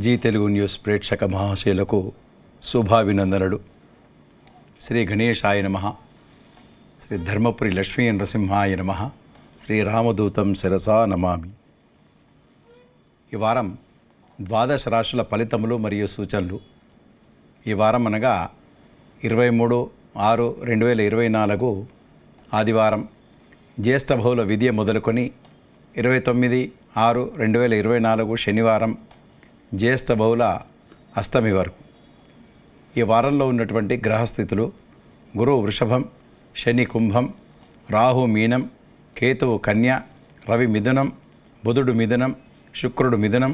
G Telugu news ప్రేక్షక మహాశయులకు శుభాభినందనలు. శ్రీ గణేశాయ నమః. శ్రీ ధర్మపురి లక్ష్మీ నరసింహాయ నమః. శ్రీ రామదూతం శిరసా నమామి. ఈ వారం ద్వాదశ రాశుల ఫలితములు మరియు సూచనలు. ఈ వారం అనగా 23/6/2024 ఆదివారం జ్యేష్ఠ బహుళ విద్య మొదలుకొని 29/6/2024 శనివారం జ్యేష్ఠ బహుళ అష్టమి వరకు. ఈ వారంలో ఉన్నటువంటి గ్రహస్థితులు: గురువు వృషభం, శని కుంభం, రాహు మీనం, కేతువు కన్య, రవి మిథునం, బుధుడు మిథునం, శుక్రుడు మిథునం,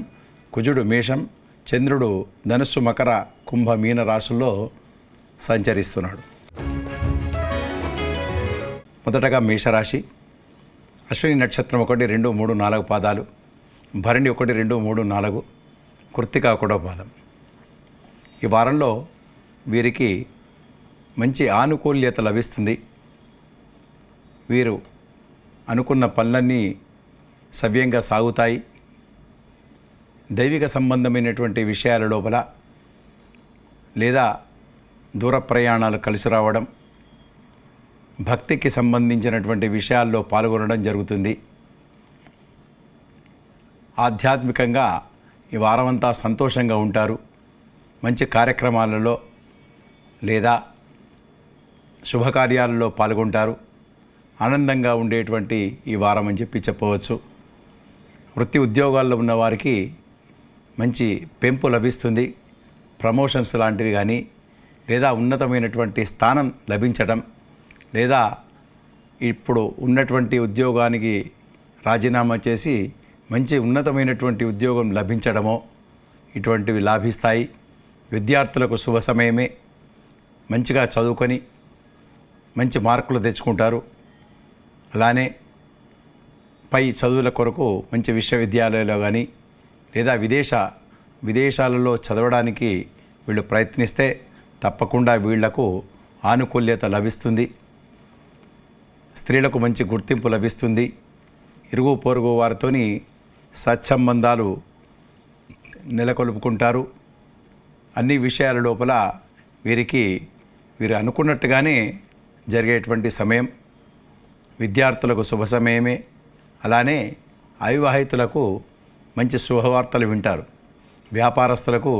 కుజుడు మేషం, చంద్రుడు ధనుస్సు, మకర, కుంభ, మీన రాశుల్లో సంచరిస్తున్నాడు. మొదటగా మేషరాశి. అశ్విని నక్షత్రం 1, 2, 3, 4 పాదాలు, భరణి 1, 2, 3, 4, కృత్తిక 1వ పాదం. ఈ వారంలో వీరికి మంచి ఆనుకూల్యత లభిస్తుంది. వీరు అనుకున్న పనులన్నీ సవ్యంగా సాగుతాయి. దైవిక సంబంధమైనటువంటి విషయాల లోపల లేదా దూర ప్రయాణాలు కలిసి రావడం, భక్తికి సంబంధించినటువంటి విషయాల్లో పాల్గొనడం జరుగుతుంది. ఆధ్యాత్మికంగా ఈ వారమంతా సంతోషంగా ఉంటారు. మంచి కార్యక్రమాలలో లేదా శుభకార్యాలలో పాల్గొంటారు. ఆనందంగా ఉండేటువంటి ఈ వారం అని చెప్పవచ్చు. వృత్తి ఉద్యోగాల్లో ఉన్నవారికి మంచి పెంపు లభిస్తుంది. ప్రమోషన్స్ లాంటివి కానీ, లేదా ఉన్నతమైనటువంటి స్థానం లభించడం, లేదా ఇప్పుడు ఉన్నటువంటి ఉద్యోగానికి రాజీనామా చేసి మంచి ఉన్నతమైనటువంటి ఉద్యోగం లభించడమో ఇటువంటివి లాభిస్తాయి. విద్యార్థులకు శుభ సమయమే. మంచిగా చదువుకొని మంచి మార్కులు తెచ్చుకుంటారు. అలానే పై చదువుల కొరకు మంచి విశ్వవిద్యాలయాల్లో కానీ లేదా విదేశాలలో చదవడానికి వీళ్ళు ప్రయత్నిస్తే తప్పకుండా వీళ్లకు ఆనుకూల్యత లభిస్తుంది. స్త్రీలకు మంచి గుర్తింపు లభిస్తుంది. ఇరుగు పొరుగు వారితోని సత్సంబంధాలు నెలకొల్పుకుంటారు. అన్ని విషయాల లోపల వీరు అనుకున్నట్టుగానే జరిగేటువంటి సమయం. విద్యార్థులకు శుభ సమయమే. అలానే అవివాహితులకు మంచి శుభవార్తలు వింటారు. వ్యాపారస్తులకు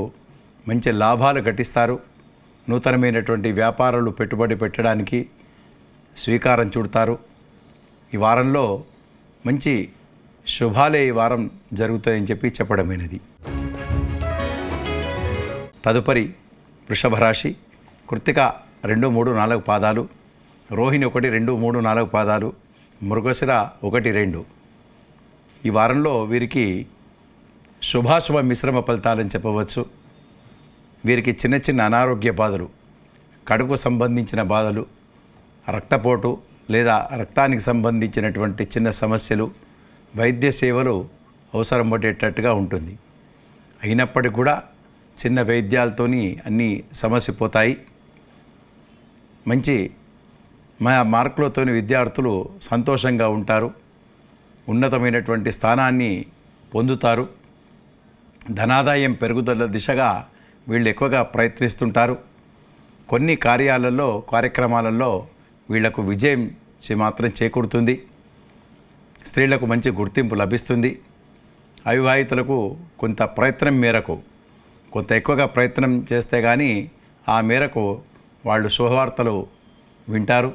మంచి లాభాలు గటిస్తారు. నూతనమైనటువంటి వ్యాపారాలు పెట్టుబడి పెట్టడానికి స్వీకారం చుడతారు. ఈ వారంలో మంచి శుభాలే ఈ వారం జరుగుతాయని చెప్పడమైనది. తదుపరి వృషభ రాశి. కృత్తిక 2, 3, 4 పాదాలు, రోహిణి 1, 2, 3, 4 పాదాలు, మృగశిర 1, 2. ఈ వారంలో వీరికి శుభాశుభ మిశ్రమ ఫలితాలని చెప్పవచ్చు. వీరికి చిన్న చిన్న అనారోగ్య బాధలు, కడుపు సంబంధించిన బాధలు, రక్తపోటు లేదా రక్తానికి సంబంధించినటువంటి చిన్న సమస్యలు, వైద్య సేవలు అవసరం పడేటట్టుగా ఉంటుంది. అయినప్పటికీ కూడా చిన్న వైద్యాలతోని అన్నీ సమస్య పోతాయి. మంచి మార్కులతోని విద్యార్థులు సంతోషంగా ఉంటారు. ఉన్నతమైనటువంటి స్థానాన్ని పొందుతారు. ధనాదాయం పెరుగుదల దిశగా వీళ్ళు ఎక్కువగా ప్రయత్నిస్తుంటారు. కొన్ని కార్యక్రమాలలో వీళ్లకు విజయం మాత్రం చేకూరుతుంది. స్త్రీలకు మంచి గుర్తింపు లభిస్తుంది. అవివాహితులకు కొంత ప్రయత్నం మేరకు, కొంత ఎక్కువగా ప్రయత్నం చేస్తే కానీ ఆ మేరకు వాళ్ళు శుభవార్తలు వింటారు.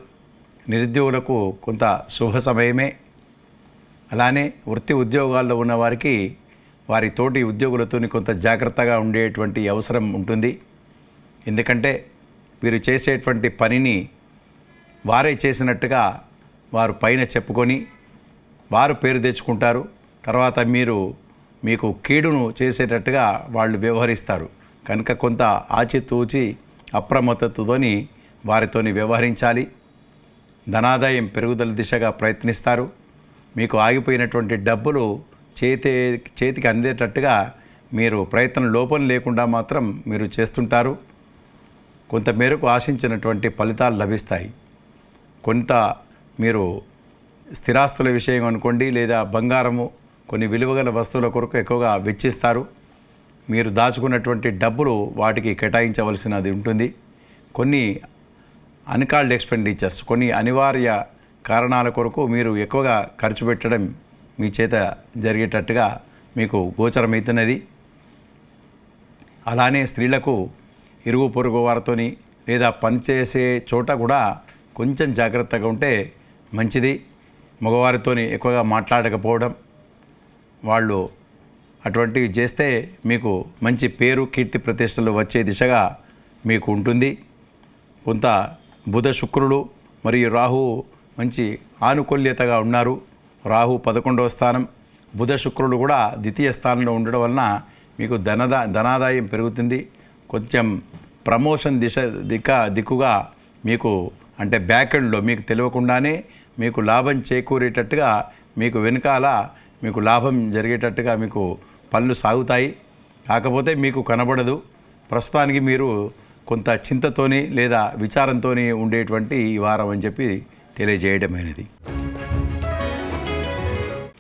నిరుద్యోగులకు కొంత శుభ సమయమే. అలానే వృత్తి ఉద్యోగాల్లో ఉన్నవారికి వారి తోటి ఉద్యోగులతో కొంత జాగ్రత్తగా ఉండేటువంటి అవసరం ఉంటుంది. ఎందుకంటే వీరు చేసేటువంటి పనిని వారే చేసినట్టుగా వారు పైన చెప్పుకొని వారు పేరు తెచ్చుకుంటారు. తర్వాత మీకు కీడును చేసేటట్టుగా వాళ్ళు వ్యవహరిస్తారు. కనుక కొంత ఆచితూచి అప్రమత్తతోని వారితోని వ్యవహరించాలి. ధనాదాయం పెరుగుదల దిశగా ప్రయత్నిస్తారు. మీకు ఆగిపోయినటువంటి డబ్బులు చేతికి అందేటట్టుగా మీరు ప్రయత్నం లోపం లేకుండా మాత్రం మీరు చేస్తుంటారు. కొంత మేరకు ఆశించినటువంటి ఫలితాలు లభిస్తాయి. కొంత మీరు స్థిరాస్తుల విషయం అనుకోండి, లేదా బంగారము, కొన్ని విలువగల వస్తువుల కొరకు ఎక్కువగా వెచ్చిస్తారు. మీరు దాచుకున్నటువంటి డబ్బులు వాటికి కేటాయించవలసినది ఉంటుంది. కొన్ని అన్కాల్డ్ ఎక్స్పెండిచర్స్, కొన్ని అనివార్య కారణాల కొరకు మీరు ఎక్కువగా ఖర్చు పెట్టడం మీ చేత జరిగేటట్టుగా మీకు గోచరమవుతున్నది. అలానే స్త్రీలకు ఇరుగు పొరుగు వారితోని లేదా పనిచేసే చోట కూడా కొంచెం జాగ్రత్తగా ఉంటే మంచిది. మగవారితోని ఎక్కువగా మాట్లాడకపోవడం, వాళ్ళు అటువంటివి చేస్తే మీకు మంచి పేరు కీర్తి ప్రతిష్టలు వచ్చే దిశగా మీకు ఉంటుంది. కొంత బుధ శుక్రుడు మరియు రాహు మంచి ఆనుకూల్యతగా ఉన్నారు. రాహు 11వ స్థానం, బుధ శుక్రుడు కూడా ద్వితీయ స్థానంలో ఉండడం వలన మీకు ధనాదాయం పెరుగుతుంది. కొంచెం ప్రమోషన్ దిక్కుగా మీకు అంటే బ్యాక్ ఎండ్లో మీకు తెలియకుండానే మీకు లాభం చేకూరేటట్టుగా మీకు వెనకాల మీకు లాభం జరిగేటట్టుగా మీకు పనులు సాగుతాయి. కాకపోతే మీకు కనబడదు. ప్రస్తుతానికి మీరు కొంత చింతతోని లేదా విచారంతోని ఉండేటువంటి ఈ వారం అని చెప్పి తెలియజేయడమైనది.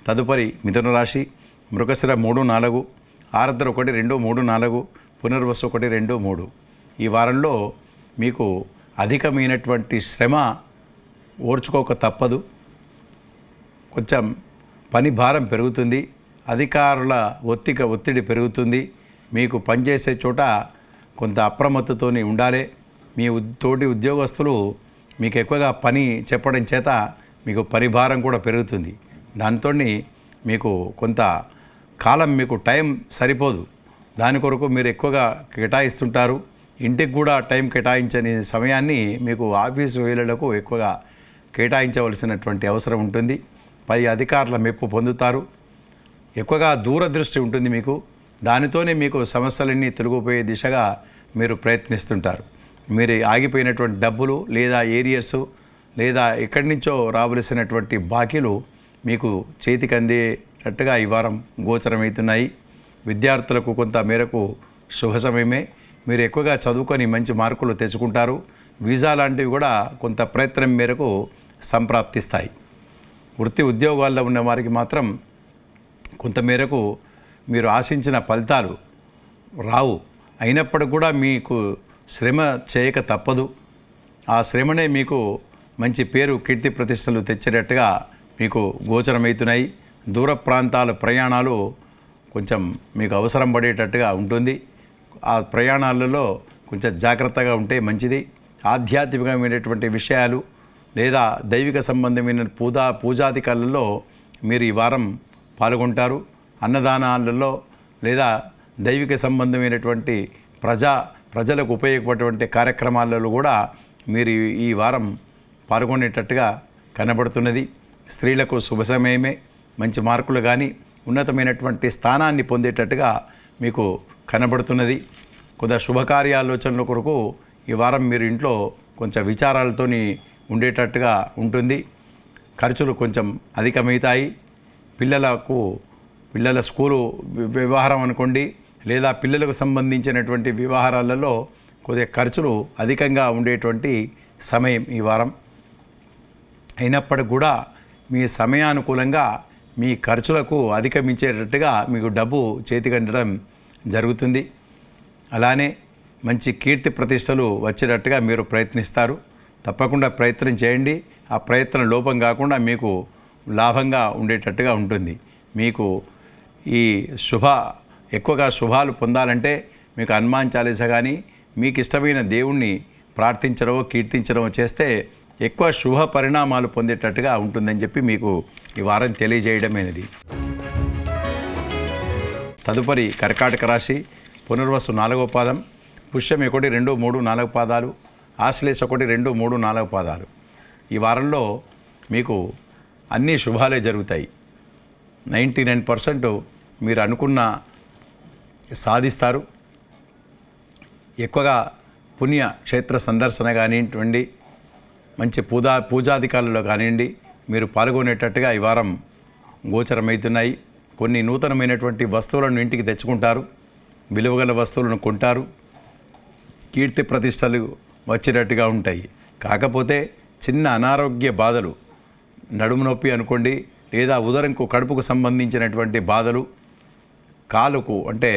తదుపరి మిథున రాశి. మృగశిర 3, 4, ఆరుద్ర 1, 2, 3, 4, పునర్వసు 1, 2, 3. ఈ వారంలో మీకు అధికమైనటువంటి శ్రమ ఓర్చుకోక తప్పదు. కొంచెం పని భారం పెరుగుతుంది. అధికారుల ఒత్తిడి పెరుగుతుంది. మీకు పనిచేసే చోట కొంత అప్రమత్తతోని ఉండాలి. మీ తోటి ఉద్యోగస్తులు మీకు ఎక్కువగా పని చెప్పడం చేత మీకు పని భారం కూడా పెరుగుతుంది. దాంతో మీకు కొంత కాలం మీకు టైం సరిపోదు. దాని కొరకు మీరు ఎక్కువగా కేటాయిస్తుంటారు. ఇంటికి కూడా టైం కేటాయించని సమయాన్ని మీకు ఆఫీసు వేళలకు ఎక్కువగా కేటాయించవలసినటువంటి అవసరం ఉంటుంది. పై అధికారుల మెప్పు పొందుతారు. ఎక్కువగా దూరదృష్టి ఉంటుంది మీకు. దానితోనే మీకు సమస్యలన్నీ తొలగిపోయే దిశగా మీరు ప్రయత్నిస్తుంటారు. మీరు ఆగిపోయినటువంటి డబ్బులు లేదా ఏరియర్సు లేదా ఎక్కడి నుంచో రావలసినటువంటి బాకీలు మీకు చేతికి అందేటట్టుగా ఈ వారం గోచరమవుతున్నాయి. విద్యార్థులకు కొంత మేరకు శుభ సమయమే. మీరు ఎక్కువగా చదువుకొని మంచి మార్కులు తెచ్చుకుంటారు. వీసా లాంటివి కూడా కొంత ప్రయత్నం మేరకు సంప్రాప్తిస్తాయి. వృత్తి ఉద్యోగాల్లో ఉన్న వారికి మాత్రం కొంతమేరకు మీరు ఆశించిన ఫలితాలు రావు. అయినప్పటికీ కూడా మీకు శ్రమ చేయక తప్పదు. ఆ శ్రమనే మీకు మంచి పేరు కీర్తి ప్రతిష్టలు తెచ్చేటట్టుగా మీకు గోచరమవుతున్నాయి. దూర ప్రాంతాల ప్రయాణాలు కొంచెం మీకు అవసరం పడేటట్టుగా ఉంటుంది. ఆ ప్రయాణాలలో కొంచెం జాగ్రత్తగా ఉంటే మంచిది. ఆధ్యాత్మికమైనటువంటి విషయాలు లేదా దైవిక సంబంధమైన పూజాధికారులలో మీరు ఈ వారం పాల్గొంటారు. అన్నదానాలలో లేదా దైవిక సంబంధమైనటువంటి ప్రజలకు ఉపయోగపడేటువంటి కార్యక్రమాలలో కూడా మీరు ఈ వారం పాల్గొనేటట్టుగా కనబడుతున్నది. స్త్రీలకు శుభ సమయమే. మంచి మార్కులు కానీ ఉన్నతమైనటువంటి స్థానాన్ని పొందేటట్టుగా మీకు కనబడుతున్నది. కొంత శుభకార్యాలోచనల కొరకు ఈ వారం మీరు ఇంట్లో కొంచెం విచారాలతోని ఉండేటట్టుగా ఉంటుంది. ఖర్చులు కొంచెం అధికమవుతాయి. పిల్లల స్కూలు వ్యవహారం అనుకోండి లేదా పిల్లలకు సంబంధించినటువంటి వ్యవహారాలలో కొద్దిగా ఖర్చులు అధికంగా ఉండేటువంటి సమయం ఈ వారం. అయినప్పటికి కూడా మీ సమయానుకూలంగా మీ ఖర్చులకు అధిగమించేటట్టుగా మీకు డబ్బు చేతికందడం జరుగుతుంది. అలానే మంచి కీర్తి ప్రతిష్టలు వచ్చేటట్టుగా మీరు ప్రయత్నిస్తారు. తప్పకుండా ప్రయత్నం చేయండి. ఆ ప్రయత్నం లోపం కాకుండా మీకు లాభంగా ఉండేటట్టుగా ఉంటుంది. మీకు ఈ ఎక్కువగా శుభాలు పొందాలంటే మీకు హనుమాన్ చాలీసా కానీ మీకు ఇష్టమైన దేవుణ్ణి ప్రార్థించడమో కీర్తించడమో చేస్తే ఎక్కువ శుభ పరిణామాలు పొందేటట్టుగా ఉంటుందని చెప్పి మీకు ఈ వారం తెలియజేయడమైనది. తదుపరి కర్కాటక రాశి. పునర్వసు 4వ పాదం, పుష్యం 1, 2, 3, 4 పాదాలు, ఆశ్లేష 1, 2, 3, 4 పాదాలు. ఈ వారంలో మీకు అన్ని శుభాలే జరుగుతాయి. 99% మీరు అనుకున్న సాధిస్తారు. ఎక్కువగా పుణ్య క్షేత్ర సందర్శన కానివ్వండి, మంచి పూజాధికారులలో కానివ్వండి మీరు పాల్గొనేటట్టుగా ఈ వారం గోచరమవుతున్నాయి. కొన్ని నూతనమైనటువంటి వస్తువులను ఇంటికి తెచ్చుకుంటారు. విలువగల వస్తువులను కొంటారు. కీర్తి ప్రతిష్టలు వచ్చేటట్టుగా ఉంటాయి. కాకపోతే చిన్న అనారోగ్య బాధలు, నడుము నొప్పి అనుకోండి లేదా కడుపుకు సంబంధించినటువంటి బాధలు, కాలుకు అంటే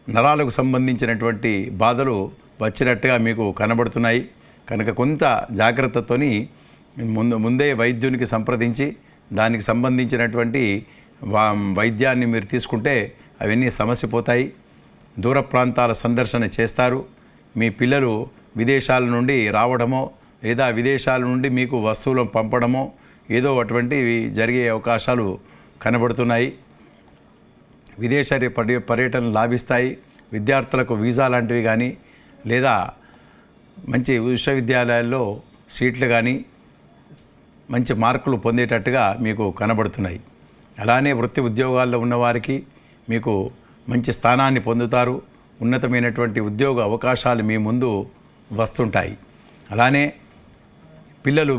నరాలకు సంబంధించినటువంటి బాధలు వచ్చినట్టుగా మీకు కనబడుతున్నాయి. కనుక కొంత జాగ్రత్తతోని ముందే వైద్యునికి సంప్రదించి దానికి సంబంధించినటువంటి వైద్యాన్ని మీరు తీసుకుంటే అవన్నీ సమస్య పోతాయి. దూర ప్రాంతాల సందర్శన చేస్తారు. మీ పిల్లలు విదేశాల నుండి రావడమో లేదా విదేశాల నుండి మీకు వస్తువులను పంపడమో ఏదో అటువంటివి జరిగే అవకాశాలు కనబడుతున్నాయి. విదేశ పర్యటనలు లాభిస్తాయి. విద్యార్థులకు వీసా లాంటివి కానీ లేదా మంచి విశ్వవిద్యాలయాల్లో సీట్లు కానీ మంచి మార్కులు పొందేటట్టుగా మీకు కనబడుతున్నాయి. అలానే వృత్తి ఉద్యోగాల్లో ఉన్నవారికి మీకు మంచి స్థానాన్ని పొందుతారు. ఉన్నతమైనటువంటి ఉద్యోగ అవకాశాలు మీ ముందు వస్తుంటాయి. అలానే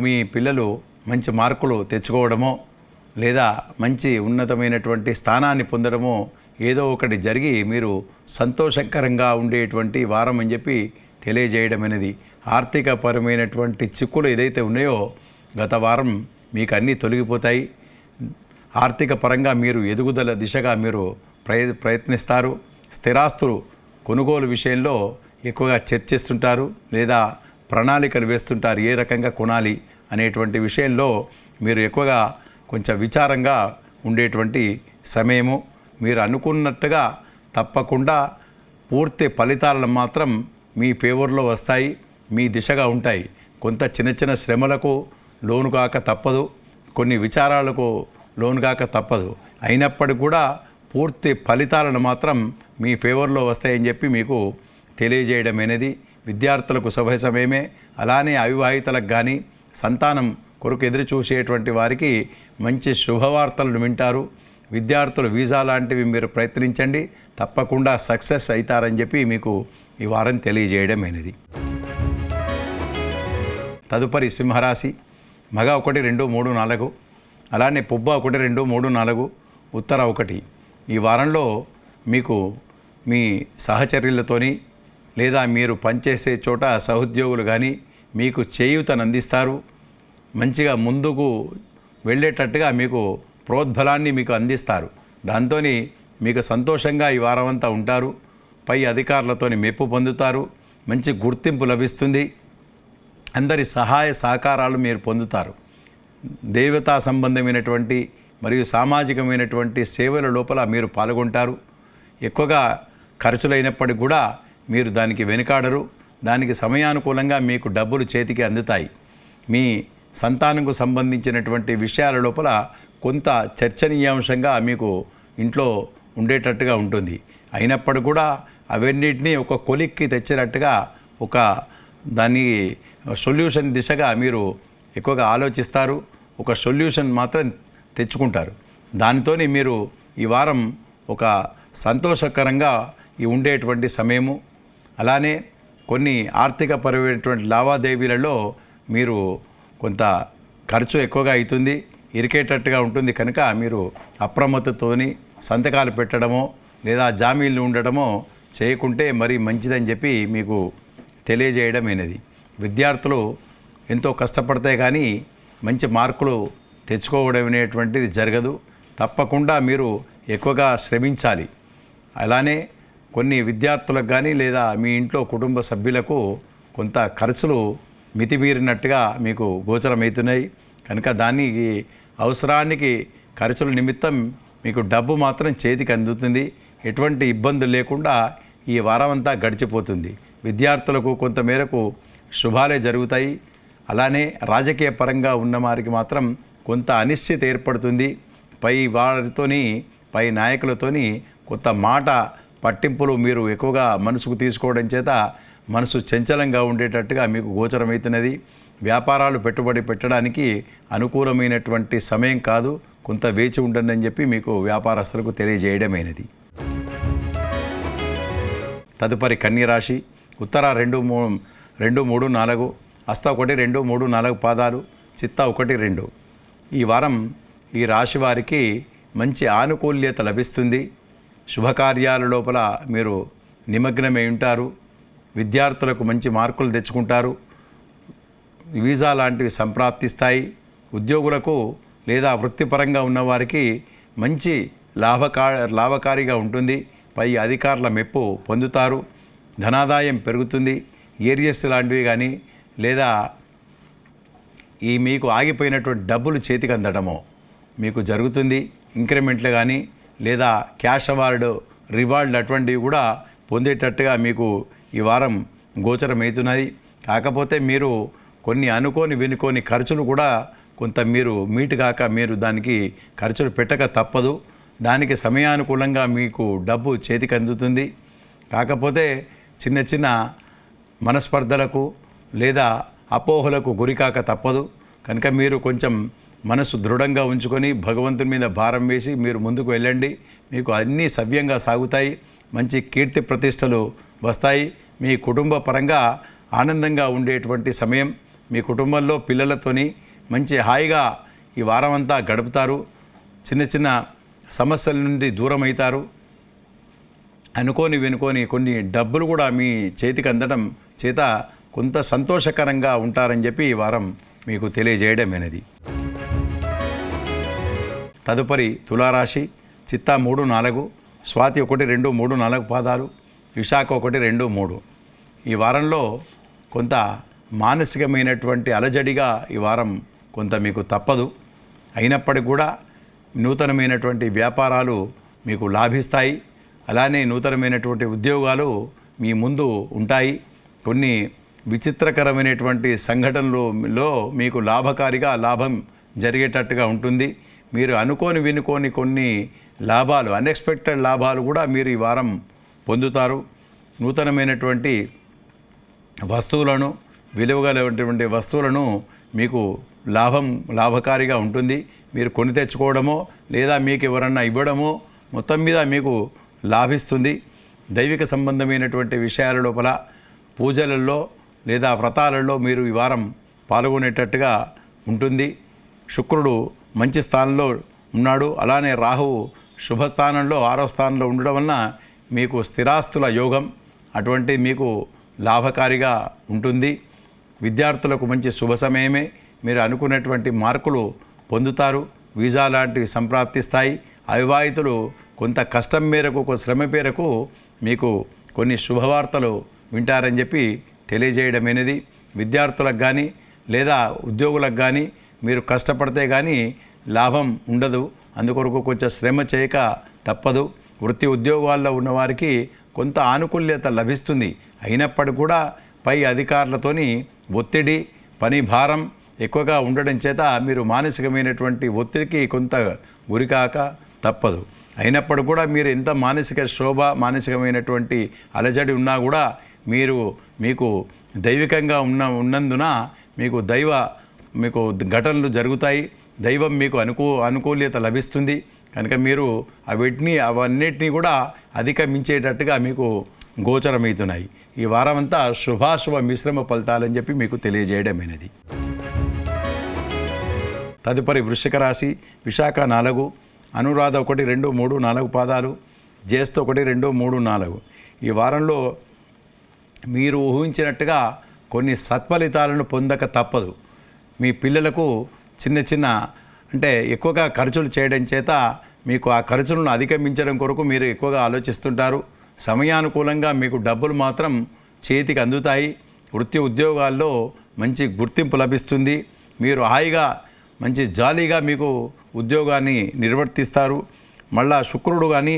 మీ పిల్లలు మంచి మార్కులు తెచ్చుకోవడమో లేదా మంచి ఉన్నతమైనటువంటి స్థానాన్ని పొందడమో ఏదో ఒకటి జరిగి మీరు సంతోషకరంగా ఉండేటువంటి వారం అని చెప్పి తెలియజేయడం అనేది. ఆర్థికపరమైనటువంటి చిక్కులు ఏదైతే ఉన్నాయో గత వారం మీకు అన్నీ తొలగిపోతాయి. ఆర్థిక పరంగా మీరు ఎదుగుదల దిశగా మీరు ప్రయత్నిస్తారు. స్థిరాస్తులు కొనుగోలు విషయంలో ఎక్కువగా చర్చిస్తుంటారు లేదా ప్రణాళికలు వేస్తుంటారు. ఏ రకంగా కొనాలి అనేటువంటి విషయంలో మీరు ఎక్కువగా కొంచెం విచారంగా ఉండేటువంటి సమయము. మీరు అనుకున్నట్టుగా తప్పకుండా పూర్తి ఫలితాలను మాత్రం మీ ఫేవర్లో వస్తాయి, మీ దిశగా ఉంటాయి. కొంత చిన్న చిన్న శ్రమలకు లోను కాక తప్పదు, కొన్ని విచారాలకు లోను కాక తప్పదు. అయినప్పటికీ కూడా పూర్తి ఫలితాలను మాత్రం మీ ఫేవర్లో వస్తాయని చెప్పి మీకు తెలియజేయడం అనేది. విద్యార్థులకు సమయమే. అలానే అవివాహితలకు కానీ సంతానం కొరకు ఎదురు చూసేటువంటి వారికి మంచి శుభవార్తలను వింటారు. విద్యార్థులు వీసా లాంటివి మీరు ప్రయత్నించండి, తప్పకుండా సక్సెస్ అవుతారని చెప్పి మీకు ఈ వారం తెలియజేయడం అనేది. తదుపరి సింహరాశి. మగ 1, 2, 3, 4, అలానే పుబ్బ 1, 2, 3, 4, ఉత్తర 1. ఈ వారంలో మీకు మీ సహచర్యులతోని లేదా మీరు పనిచేసే చోట సహోద్యోగులు కానీ మీకు చేయూతను అందిస్తారు. మంచిగా ముందుకు వెళ్ళేటట్టుగా మీకు ప్రోద్బలాన్ని మీకు అందిస్తారు. దాంతో మీకు సంతోషంగా ఈ వారం అంతా ఉంటారు. పై అధికారులతో మెప్పు పొందుతారు. మంచి గుర్తింపు లభిస్తుంది. అందరి సహాయ సహకారాలు మీరు పొందుతారు. దేవతా సంబంధమైనటువంటి మరియు సామాజికమైనటువంటి సేవల లోపల మీరు పాల్గొంటారు. ఎక్కువగా ఖర్చులైనప్పటికీ కూడా మీరు దానికి వెనుకాడరు. దానికి సమయానుకూలంగా మీకు డబ్బులు చేతికి అందుతాయి. మీ సంతానంకు సంబంధించినటువంటి విషయాల లోపల కొంత చర్చనీయాంశంగా మీకు ఇంట్లో ఉండేటట్టుగా ఉంటుంది. అయినప్పటికీ కూడా అవన్నిటినీ ఒక కొలిక్కి తెచ్చినట్టుగా ఒక దాని సొల్యూషన్ దిశగా మీరు ఎక్కువగా ఆలోచిస్తారు. ఒక సొల్యూషన్ మాత్రం తెచ్చుకుంటారు. దానితోని మీరు ఈ వారం ఒక సంతోషకరంగా ఉండేటువంటి సమయము. అలానే కొన్ని ఆర్థికపరమైనటువంటి లావాదేవీలలో మీరు కొంత ఖర్చు ఎక్కువగా అవుతుంది, ఇరికేటట్టుగా ఉంటుంది. కనుక మీరు అప్రమత్తతోని సంతకాలు పెట్టడమో లేదా జామీన్లు ఉండడమో చేయకుంటే మరీ మంచిదని చెప్పి మీకు తెలియజేయడం అనేది. విద్యార్థులు ఎంతో కష్టపడితే కానీ మంచి మార్కులు తెచ్చుకోవడం అనేటువంటిది జరగదు. తప్పకుండా మీరు ఎక్కువగా శ్రమించాలి. అలానే కొన్ని విద్యార్థులకు కానీ లేదా మీ ఇంట్లో కుటుంబ సభ్యులకు కొంత ఖర్చులు మితిమీరినట్టుగా మీకు గోచరమవుతున్నాయి. కనుక దానికి అవసరానికి ఖర్చుల నిమిత్తం మీకు డబ్బు మాత్రం చేతికి అందుతుంది. ఎటువంటి ఇబ్బందులు లేకుండా ఈ వారం అంతా గడిచిపోతుంది. విద్యార్థులకు కొంతమేరకు శుభాలే జరుగుతాయి. అలానే రాజకీయ పరంగా ఉన్న వారికి మాత్రం కొంత అనిశ్చిత ఏర్పడుతుంది. పై నాయకులతోని కొంత మాట పట్టింపులు మీరు ఎక్కువగా మనసుకు తీసుకోవడం చేత మనసు చంచలంగా ఉండేటట్టుగా మీకు గోచరమవుతున్నది. వ్యాపారాలు పెట్టుబడి పెట్టడానికి అనుకూలమైనటువంటి సమయం కాదు, కొంత వేచి ఉండండి అని చెప్పి మీకు వ్యాపారస్తులకు తెలియజేయడమైనది. తదుపరి కన్యరాశి. ఉత్తర 2, 3, 4, హస్త 1, 2, 3, 4 పాదాలు, చిత్త 1, 2. ఈ వారం ఈ రాశి వారికి మంచి ఆనుకూల్యత లభిస్తుంది. శుభకార్యాల లోపల మీరు నిమగ్నమై ఉంటారు. విద్యార్థులకు మంచి మార్కులు తెచ్చుకుంటారు. వీసా లాంటివి సంప్రాప్తిస్తాయి. ఉద్యోగులకు లేదా వృత్తిపరంగా ఉన్నవారికి మంచి లాభకారిగా ఉంటుంది. పై అధికారుల మెప్పు పొందుతారు. ధనాదాయం పెరుగుతుంది. ఏరియస్ లాంటివి కానీ లేదా ఈ మీకు ఆగిపోయినటువంటి డబ్బులు చేతికి అందడమో మీకు జరుగుతుంది. ఇంక్రిమెంట్లు కానీ లేదా క్యాష్ అవార్డు రివార్డులు అటువంటివి కూడా పొందేటట్టుగా మీకు ఈ వారం గోచరమవుతున్నది. కాకపోతే మీరు కొన్ని వినుకోని ఖర్చులు కూడా కొంత మీరు మీటు కాక మీరు దానికి ఖర్చులు పెట్టక తప్పదు. దానికి సమయానుకూలంగా మీకు డబ్బు చేతికి అందుతుంది. కాకపోతే చిన్న చిన్న మనస్పర్ధలకు లేదా అపోహలకు గురికాక తప్పదు. కనుక మీరు కొంచెం మనసు దృఢంగా ఉంచుకొని భగవంతుని మీద భారం వేసి మీరు ముందుకు వెళ్ళండి. మీకు అన్నీ సవ్యంగా సాగుతాయి. మంచి కీర్తి ప్రతిష్టలు వస్తాయి. మీ కుటుంబ పరంగా ఆనందంగా ఉండేటువంటి సమయం. మీ కుటుంబంలో పిల్లలతోని మంచి హాయిగా ఈ వారం అంతా గడుపుతారు. చిన్న చిన్న సమస్యల నుండి దూరం అవుతారు. వినుకోని కొన్ని డబ్బులు కూడా మీ చేతికి అందడం చేత కొంత సంతోషకరంగా ఉంటారని చెప్పి ఈ వారం మీకు తెలియజేయడమైనది. తదుపరి తులారాశి. చిత్తా 3, 4, స్వాతి 1, 2, 3, 4 పాదాలు, విశాఖ 1, 2, 3. ఈ వారంలో కొంత మానసికమైనటువంటి అలజడిగా ఈ వారం కొంత మీకు తప్పదు. అయినప్పటికీ కూడా నూతనమైనటువంటి వ్యాపారాలు మీకు లాభిస్తాయి. అలానే నూతనమైనటువంటి ఉద్యోగాలు మీ ముందు ఉంటాయి. కొన్ని విచిత్రకరమైనటువంటి సంఘటనలలో మీకు లాభం జరిగేటట్టుగా ఉంటుంది. మీరు వినుకోని కొన్ని లాభాలు, అన్ఎక్స్పెక్టెడ్ లాభాలు కూడా మీరు ఈ వారం పొందుతారు. నూతనమైనటువంటి వస్తువులను, విలువగలటువంటి వస్తువులను మీకు లాభకారిగా ఉంటుంది. మీరు కొని తెచ్చుకోవడమో లేదా మీకు ఎవరన్నా ఇవ్వడమో మొత్తం మీద మీకు లాభిస్తుంది. దైవిక సంబంధమైనటువంటి విషయాల లోపల పూజలలో లేదా వ్రతాలలో మీరు ఈ వారం పాల్గొనేటట్టుగా ఉంటుంది. శుక్రుడు మంచి స్థానంలో ఉన్నాడు. అలానే రాహువు శుభస్థానంలో 6వ స్థానంలో ఉండడం వలన మీకు స్థిరాస్తుల యోగం అటువంటి మీకు లాభకారిగా ఉంటుంది. విద్యార్థులకు మంచి శుభ సమయమే. మీరు అనుకున్నటువంటి మార్కులు పొందుతారు. వీసా లాంటివి సంప్రాప్తిస్తాయి. అవివాహితులు కొంత కష్టం మేరకు, కొంత శ్రమ మేరకు మీకు కొన్ని శుభవార్తలు వింటారని చెప్పి తెలియజేయడమైనది. విద్యార్థులకు కానీ లేదా ఉద్యోగులకు కానీ మీరు కష్టపడితే కానీ లాభం ఉండదు. అందుకొరకు కొంచెం శ్రమ చేయక తప్పదు. వృత్తి ఉద్యోగాల్లో ఉన్నవారికి కొంత ఆనుకూల్యత లభిస్తుంది. అయినప్పటికీ కూడా పై అధికారులతోని ఒత్తిడి, పని భారం ఎక్కువగా ఉండడం చేత మీరు మానసికమైనటువంటి ఒత్తిడికి కొంత గురికాక తప్పదు. అయినప్పటికీ కూడా మీరు ఎంత మానసిక శోభ, మానసికమైనటువంటి అలజడి ఉన్నా కూడా మీకు దైవికంగా ఉన్నందున మీకు ఘటనలు జరుగుతాయి. దైవం మీకు అనుకూల్యత లభిస్తుంది. కనుక మీరు అవన్నిటినీ కూడా అధిగమించేటట్టుగా మీకు గోచరమవుతున్నాయి. ఈ వారం అంతా శుభాశుభ మిశ్రమ ఫలితాలని చెప్పి మీకు తెలియజేయడమైనది. తదుపరి వృశ్చిక రాశి. విశాఖ 4, అనురాధ 1, 2, 3, 4 పాదాలు, జ్యేష్ఠ 1, 2, 3, 4. ఈ వారంలో మీరు ఊహించినట్టుగా కొన్ని సత్ఫలితాలను పొందక తప్పదు. మీ పిల్లలకు చిన్న అంటే ఎక్కువగా ఖర్చులు చేయడం చేత మీకు ఆ ఖర్చులను అధిగమించడం కొరకు మీరు ఎక్కువగా ఆలోచిస్తుంటారు. సమయానుకూలంగా మీకు డబ్బులు మాత్రం చేతికి అందుతాయి. వృత్తి ఉద్యోగాల్లో మంచి గుర్తింపు లభిస్తుంది. మీరు హాయిగా మంచి జాలీగా మీకు ఉద్యోగాన్ని నిర్వర్తిస్తారు. మళ్ళా శుక్రుడు కానీ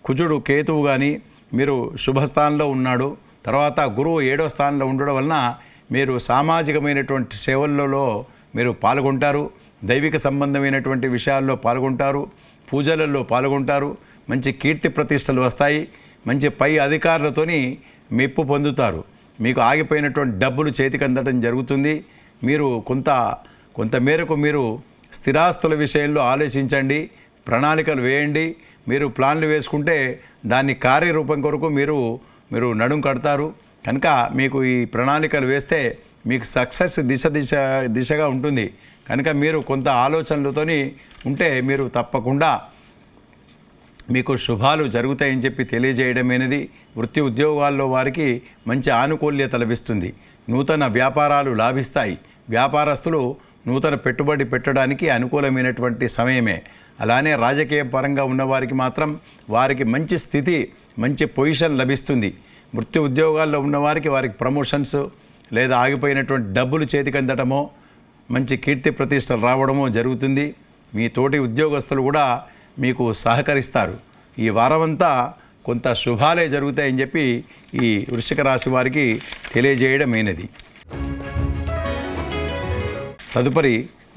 కుజుడు కేతువు కానీ మీరు శుభస్థానంలో ఉన్నాడు. తర్వాత గురువు 7వ స్థానంలో ఉండడం వలన మీరు సామాజికమైనటువంటి సేవలలో మీరు పాల్గొంటారు. దైవిక సంబంధమైనటువంటి విషయాల్లో పాల్గొంటారు. పూజలలో పాల్గొంటారు. మంచి కీర్తి ప్రతిష్టలు వస్తాయి. మంచి పై అధికారులతోని మెప్పు పొందుతారు. మీకు ఆగిపోయినటువంటి డబ్బులు చేతికి అందడం జరుగుతుంది. మీరు కొంత మేరకు మీరు స్థిరాస్తుల విషయంలో ఆలోచించండి, ప్రణాళికలు వేయండి. మీరు ప్లాన్లు వేసుకుంటే దాన్ని కార్యరూపం కొరకు మీరు నడుం కడతారు. కనుక మీకు ఈ ప్రణాళికలు వేస్తే మీకు సక్సెస్ దిశగా ఉంటుంది. కనుక మీరు కొంత ఆలోచనలతోని ఉంటే మీరు తప్పకుండా మీకు శుభాలు జరుగుతాయని చెప్పి తెలియజేయడమైనది. వృత్తి ఉద్యోగాల్లో వారికి మంచి ఆనుకూల్యత లభిస్తుంది. నూతన వ్యాపారాలు లాభిస్తాయి. వ్యాపారస్తులు నూతన పెట్టుబడి పెట్టడానికి అనుకూలమైనటువంటి సమయమే. అలానే రాజకీయ పరంగా ఉన్నవారికి మాత్రం వారికి మంచి స్థితి మంచి పొజిషన్ లభిస్తుంది. వృత్తి ఉద్యోగాల్లో ఉన్నవారికి వారికి ప్రమోషన్స్ లేదా ఆగిపోయినటువంటి డబ్బులు చేతికి అందటమో మంచి కీర్తి ప్రతిష్టలు రావడమో జరుగుతుంది. మీ తోటి ఉద్యోగస్తులు కూడా మీకు సహకరిస్తారు. ఈ వారమంతా కొంత శుభాలే జరుగుతాయని చెప్పి ఈ వృశ్చిక రాశి వారికి తెలియజేయడమైనది. తదుపరి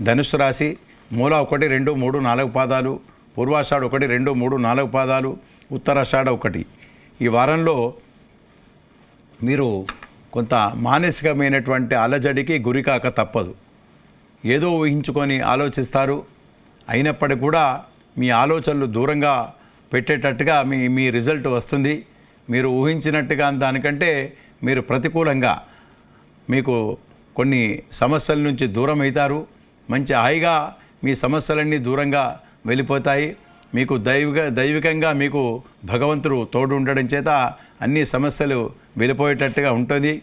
ధనుస్సు రాశి. మూల 1, 2, 3, 4 పాదాలు, పూర్వాషాఢ 1, 2, 3, 4 పాదాలు, ఉత్తరాషాఢ 1. ఈ వారంలో మీరు కొంత మానసికమైనటువంటి అలజడికి గురికాక తప్పదు. ఏదో ఊహించుకొని ఆలోచిస్తారు. అయినప్పటికీ కూడా మీ ఆలోచనలు దూరంగా పెట్టేటట్టుగా మీ రిజల్ట్ వస్తుంది. మీరు ఊహించినట్టుగా దానికంటే మీరు ప్రతికూలంగా మీకు కొన్ని సమస్యల నుంచి దూరం అవుతారు. మంచి హాయిగా మీ సమస్యలన్నీ దూరంగా వెళ్ళిపోతాయి. మీకు దైవికంగా మీకు భగవంతుడు తోడు ఉండడం చేత అన్ని సమస్యలు వెళ్ళిపోయేటట్టుగా ఉంటుంది.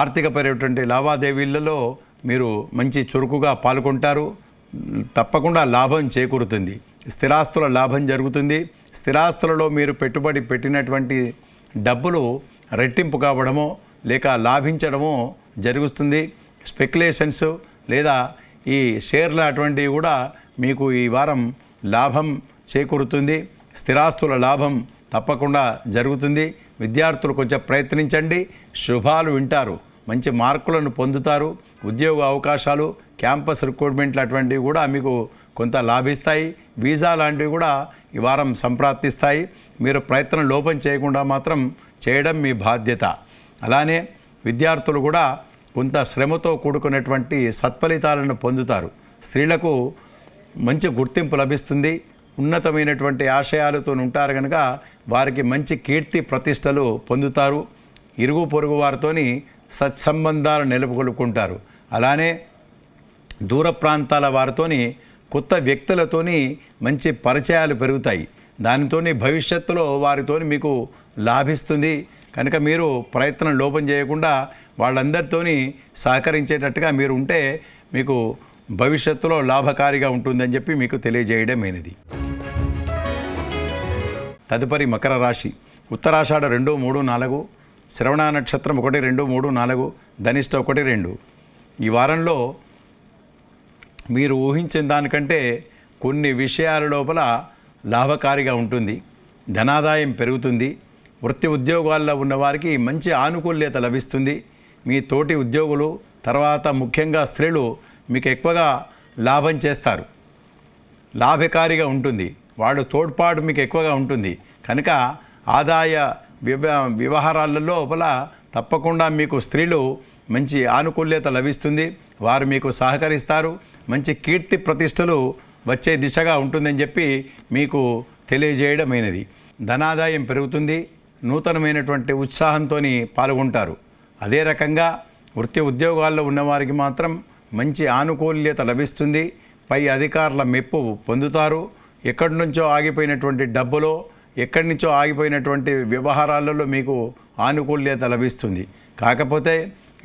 ఆర్థికపరమైనటువంటి లావాదేవీలలో మీరు మంచి చురుకుగా పాల్గొంటారు. తప్పకుండా లాభం చేకూరుతుంది. స్థిరాస్తుల లాభం జరుగుతుంది. స్థిరాస్తులలో మీరు పెట్టుబడి పెట్టినటువంటి డబ్బులు రెట్టింపు కావడమో లేక లాభించడమో జరుగుతుంది. స్పెక్యులేషన్స్ లేదా ఈ షేర్ల అటువంటివి కూడా మీకు ఈ వారం లాభం చేకూరుతుంది. స్థిరాస్తుల లాభం తప్పకుండా జరుగుతుంది. విద్యార్థులు కొంచెం ప్రయత్నించండి, శుభాలు వింటారు, మంచి మార్కులను పొందుతారు. ఉద్యోగ అవకాశాలు, క్యాంపస్ రిక్రూట్మెంట్లు అటువంటివి కూడా మీకు కొంత లాభిస్తాయి. వీసా లాంటివి కూడా ఈ వారం సంప్రాప్తిస్తాయి. మీరు ప్రయత్నం లోపం చేయకుండా మాత్రం చేయడం మీ బాధ్యత. అలానే విద్యార్థులు కూడా కొంత శ్రమతో కూడుకున్నటువంటి సత్ఫలితాలను పొందుతారు. స్త్రీలకు మంచి గుర్తింపు లభిస్తుంది. ఉన్నతమైనటువంటి ఆశయాలతో ఉంటారు కనుక వారికి మంచి కీర్తి ప్రతిష్టలు పొందుతారు. ఇరుగు పొరుగు వారితోని సత్సంబంధాలు నిలుపుకొల్పుకుంటారు. అలానే దూర ప్రాంతాల వారితోని కొత్త వ్యక్తులతోని మంచి పరిచయాలు పెరుగుతాయి. దానితోని భవిష్యత్తులో వారితోని మీకు లాభిస్తుంది. కనుక మీరు ప్రయత్నం లోపం చేయకుండా వాళ్ళందరితోని సహకరించేటట్టుగా మీరు ఉంటే మీకు భవిష్యత్తులో లాభకారిగా ఉంటుందని చెప్పి మీకు తెలియజేయడమైనది. తదుపరి మకర రాశి. ఉత్తరాషాఢ 2, 3, 4, శ్రవణ నక్షత్రం 1, 2, 3, 4, ధనిష్ట 1, 2. ఈ వారంలో మీరు ఊహించిన దానికంటే కొన్ని విషయాల లోపల లాభకారిగా ఉంటుంది. ధనాదాయం పెరుగుతుంది. వృత్తి ఉద్యోగాల్లో ఉన్నవారికి మంచి ఆనుకూల్యత లభిస్తుంది. మీ తోటి ఉద్యోగులు తర్వాత ముఖ్యంగా స్త్రీలు మీకు ఎక్కువగా లాభం చేస్తారు. లాభకారిగా ఉంటుంది. వాళ్ళు తోడ్పాటు మీకు ఎక్కువగా ఉంటుంది. కనుక ఆదాయ వ్యవహారాల లోపల తప్పకుండా మీకు స్త్రీలు మంచి ఆనుకూల్యత లభిస్తుంది. వారు మీకు సహకరిస్తారు. మంచి కీర్తి ప్రతిష్టలు వచ్చే దిశగా ఉంటుందని చెప్పి మీకు తెలియజేయడమైనది. ధనాదాయం పెరుగుతుంది. నూతనమైనటువంటి ఉత్సాహంతో పాల్గొంటారు. అదే రకంగా వృత్తి ఉద్యోగాల్లో ఉన్నవారికి మాత్రం మంచి ఆనుకూల్యత లభిస్తుంది. పై అధికారుల మెప్పు పొందుతారు. ఎక్కడి నుంచో ఆగిపోయినటువంటి డబ్బులో, ఎక్కడి నుంచో ఆగిపోయినటువంటి వ్యవహారాలలో మీకు ఆనుకూల్యత లభిస్తుంది. కాకపోతే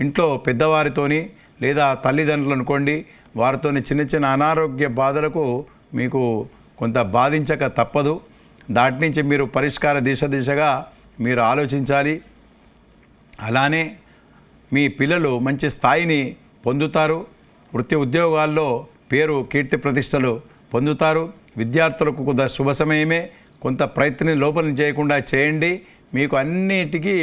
ఇంట్లో పెద్దవారితోని లేదా తల్లిదండ్రులు అనుకోండి, వారితోని చిన్న చిన్న అనారోగ్య బాధలకు మీకు కొంత బాధించక తప్పదు. దాటి నుంచి మీరు పరిష్కార దిశగా మీరు ఆలోచించాలి. అలానే మీ పిల్లలు మంచి స్థాయిని పొందుతారు. వృత్తి ఉద్యోగాల్లో పేరు, కీర్తి ప్రతిష్టలు పొందుతారు. విద్యార్థులకు కొంత శుభ సమయమే. కొంత ప్రయత్నం లోపం చేయకుండా చేయండి. మీకు అన్నిటికీ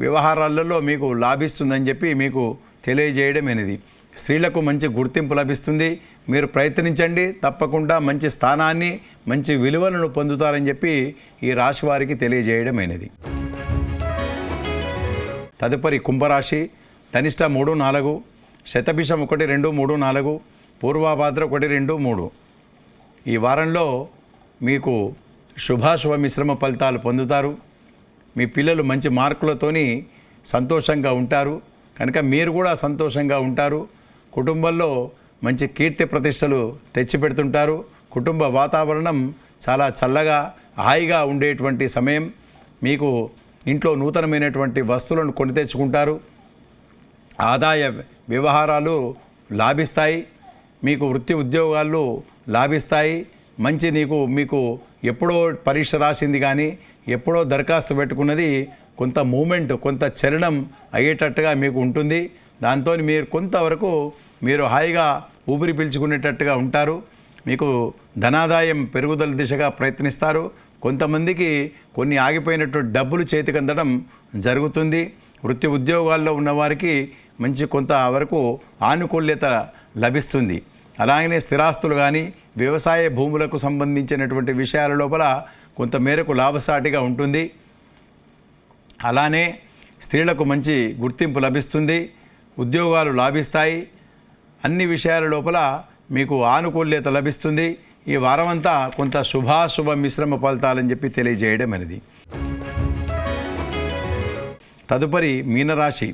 వ్యవహారాలలో మీకు లాభిస్తుందని చెప్పి మీకు తెలియజేయడమైనది. స్త్రీలకు మంచి గుర్తింపు లభిస్తుంది. మీరు ప్రయత్నించండి, తప్పకుండా మంచి స్థానాన్ని, మంచి విలువలను పొందుతారని చెప్పి ఈ రాశి వారికి తెలియజేయడమైనది. తదుపరి కుంభరాశి. ధనిష్ట 3, 4, శతభిషం 1, 2, 3, 4, పూర్వభాద్ర 1, 2, 3. ఈ వారంలో మీకు శుభాశుభ మిశ్రమ ఫలితాలు పొందుతారు. మీ పిల్లలు మంచి మార్కులతోని సంతోషంగా ఉంటారు. కనుక మీరు కూడా సంతోషంగా ఉంటారు. కుటుంబంలో మంచి కీర్తి ప్రతిష్టలు తెచ్చిపెడుతుంటారు. కుటుంబ వాతావరణం చాలా చల్లగా, హాయిగా ఉండేటువంటి సమయం. మీకు ఇంట్లో నూతనమైనటువంటి వస్తువులను కొని తెచ్చుకుంటారు. ఆదాయ వ్యవహారాలు లాభిస్తాయి. మీకు వృత్తి ఉద్యోగాలు లాభిస్తాయి. మంచి మీకు ఎప్పుడో పరీక్ష రాసింది కానీ ఎప్పుడో దరఖాస్తు పెట్టుకున్నది కొంత మూమెంట్, కొంత చలనం అయ్యేటట్టుగా మీకు ఉంటుంది. దాంతో మీరు కొంతవరకు మీరు హాయిగా ఊపిరి పీల్చుకునేటట్టుగా ఉంటారు. మీకు ధనాదాయం పెరుగుదల దిశగా ప్రయత్నిస్తారు. కొంతమందికి కొన్ని ఆగిపోయినటువంటి డబ్బులు చేతికి అందడం జరుగుతుంది. వృత్తి ఉద్యోగాల్లో ఉన్నవారికి మంచి కొంత వరకు ఆనుకూల్యత లభిస్తుంది. అలాగనే స్థిరాస్తులు కానీ వ్యవసాయ భూములకు సంబంధించినటువంటి విషయాల లోపల కొంత మేరకు లాభసాటిగా ఉంటుంది. అలానే స్త్రీలకు మంచి గుర్తింపు లభిస్తుంది, ఉద్యోగాలు లాభిస్తాయి. అన్ని విషయాల లోపల మీకు ఆనుకూల్యత లభిస్తుంది. ఈ వారమంతా కొంత శుభాశుభ మిశ్రమ ఫలితాలని చెప్పి తెలియజేయడం అనేది. తదుపరి మీనరాశి.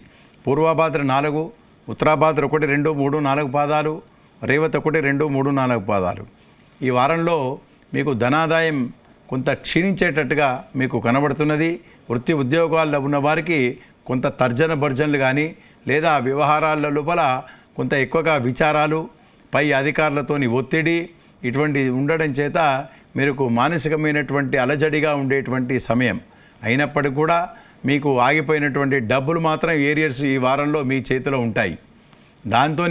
పూర్వభాద్ర 4, ఉత్తరాభాద్ర 1, 2, 3, 4 పాదాలు, రేవతి 1, 2, 3, 4 పాదాలు. ఈ వారంలో మీకు ధనాదాయం కొంత క్షీణించేటట్టుగా మీకు కనబడుతున్నది. వృత్తి ఉద్యోగాల్లో ఉన్న వారికి కొంత తర్జన భర్జనలు కానీ లేదా వ్యవహారాల లోపల కొంత ఎక్కువగా విచారాలు, పై అధికారులతోని ఒత్తిడి ఇటువంటి ఉండడం చేత మీకు మానసికమైనటువంటి అలజడిగా ఉండేటువంటి సమయం. అయినప్పటికీ కూడా మీకు ఆగిపోయినటువంటి డబ్బులు మాత్రం ఏరియర్స్ ఈ వారంలో మీ చేతిలో ఉంటాయి. దాంతో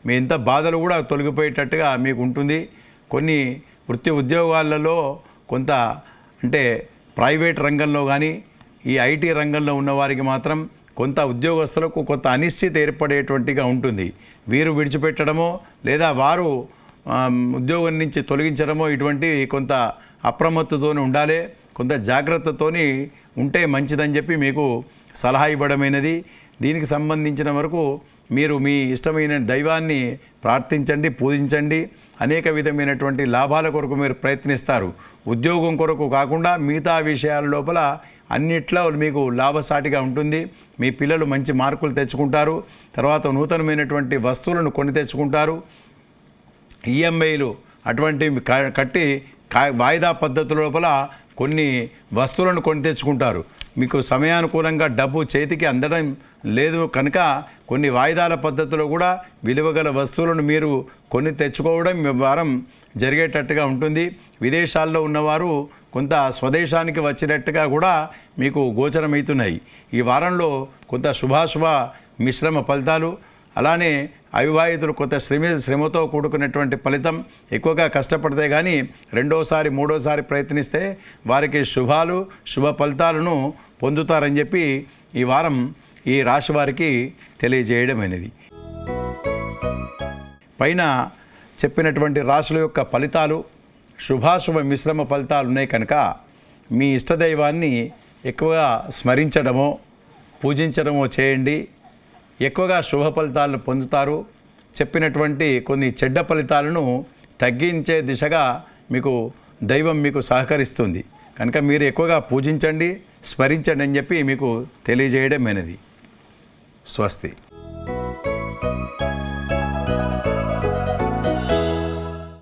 మీ ఎంత బాధలు కూడా తొలగిపోయేటట్టుగా మీకు ఉంటుంది. కొన్ని వృత్తి ఉద్యోగాలలో కొంత అంటే ప్రైవేట్ రంగంలో కానీ ఈ ఐటీ రంగంలో ఉన్నవారికి మాత్రం కొంత ఉద్యోగస్తులకు కొంత అనిశ్చితి ఏర్పడేటువంటిగా ఉంటుంది. వీరు విడిచిపెట్టడమో లేదా వారు ఉద్యోగం నుంచి తొలగించడమో ఇటువంటి కొంత అప్రమత్తతోనే ఉండాలి. కొంత జాగ్రత్తతోని ఉంటే మంచిదని చెప్పి మీకు సలహా ఇవ్వడమైనది. దీనికి సంబంధించిన వరకు మీరు మీ ఇష్టమైన దైవాన్ని ప్రార్థించండి, పూజించండి. అనేక విధమైనటువంటి లాభాల కొరకు మీరు ప్రయత్నిస్తారు. ఉద్యోగం కొరకు కాకుండా మిగతా విషయాల లోపల అన్నిట్లో మీకు లాభసాటిగా ఉంటుంది. మీ పిల్లలు మంచి మార్కులు తెచ్చుకుంటారు. తర్వాత నూతనమైనటువంటి వస్తువులను కొని తెచ్చుకుంటారు. ఈఎంఐలు అటువంటివి కట్టి వాయిదా పద్ధతుల లోపల కొన్ని వస్తువులను కొని తెచ్చుకుంటారు. మీకు సమయానుకూలంగా డబ్బు చేతికి అందడం లేదు కనుక కొన్ని వాయిదాల పద్ధతిలో కూడా విలువగల వస్తువులను మీరు కొని తెచ్చుకోవడం వారం జరిగేటట్టుగా ఉంటుంది. విదేశాల్లో ఉన్నవారు కొంత స్వదేశానికి వచ్చినట్టుగా కూడా మీకు గోచరమవుతున్నాయి. ఈ వారంలో కొంత శుభాశుభ మిశ్రమ ఫలితాలు. అలానే అవివాహితులు కొంత శ్రమతో కూడుకున్నటువంటి ఫలితం. ఎక్కువగా కష్టపడితే కానీ రెండోసారి మూడోసారి ప్రయత్నిస్తే వారికి శుభ ఫలితాలను పొందుతారని చెప్పి ఈ వారం ఈ రాశి వారికి తెలియజేయడం అనేది. పైన చెప్పినటువంటి రాశుల యొక్క ఫలితాలు శుభాశుభ మిశ్రమ ఫలితాలు ఉన్నాయి కనుక మీ ఇష్టదైవాన్ని ఎక్కువగా స్మరించడమో పూజించడమో చేయండి. ఎక్కువగా శుభ ఫలితాలను పొందుతారు. చెప్పినటువంటి కొన్ని చెడ్డ ఫలితాలను తగ్గించే దిశగా మీకు దైవం మీకు సహకరిస్తుంది కనుక మీరు ఎక్కువగా పూజించండి, స్మరించండి అని చెప్పి మీకు తెలియజేయడం అనేది. స్వస్తి.